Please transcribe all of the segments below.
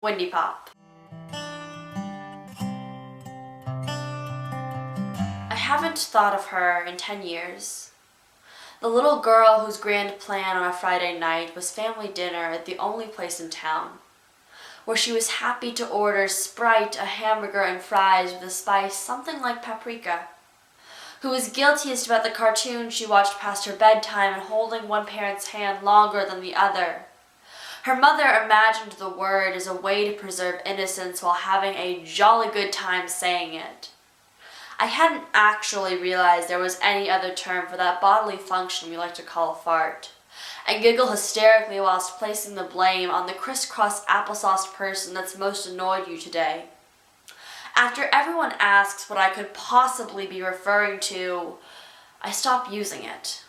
Windipop. I haven't thought of her in 10 years. The little girl whose grand plan on a Friday night was family dinner at the only place in town, where she was happy to order Sprite, a hamburger, and fries with a spice something like paprika, who was guiltiest about the cartoon she watched past her bedtime and holding one parent's hand longer than the other. Her mother imagined the word as a way to preserve innocence while having a jolly good time saying it. I hadn't actually realized there was any other term for that bodily function we like to call a fart, and giggle hysterically whilst placing the blame on the crisscross applesauce person that's most annoyed you today. After everyone asks what I could possibly be referring to, I stop using it.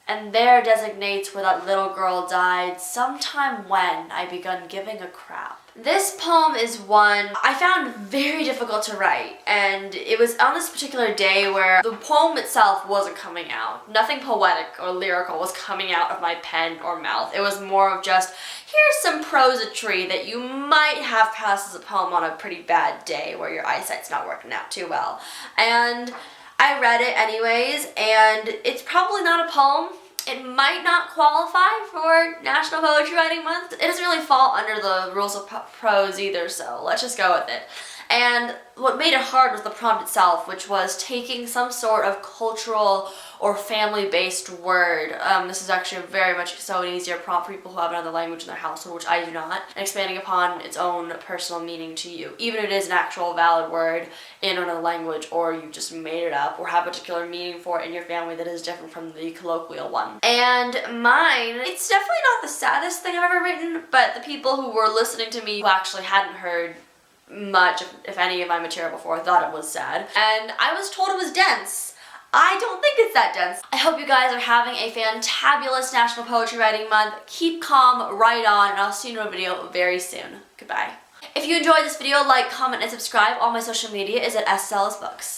And there designates where that little girl died sometime when I begun giving a crap. This poem is one I found very difficult to write, and it was on this particular day where the poem itself wasn't coming out. Nothing poetic or lyrical was coming out of my pen or mouth. It was more of just, here's some prosody that you might have passed as a poem on a pretty bad day where your eyesight's not working out too well. And I read it anyways, and it's probably not a poem. It might not qualify for National Poetry Writing Month. It doesn't really fall under the rules of prose either, so let's just go with it. And what made it hard was the prompt itself, which was taking some sort of cultural or family-based word. This is actually very much so an easier prompt for people who have another language in their household, which I do not, and expanding upon its own personal meaning to you. Even if it is an actual valid word in another language, or you just made it up, or have a particular meaning for it in your family that is different from the colloquial one. And mine, it's definitely not the saddest thing I've ever written, but the people who were listening to me who actually hadn't heard much, if any, of my material before thought it was sad, and I was told it was dense. I don't think it's that dense. I hope you guys are having a fantabulous National Poetry Writing Month. Keep calm, write on, and I'll see you in a video very soon. Goodbye. If you enjoyed this video, like, comment, and subscribe. All my social media is at SLSBooks.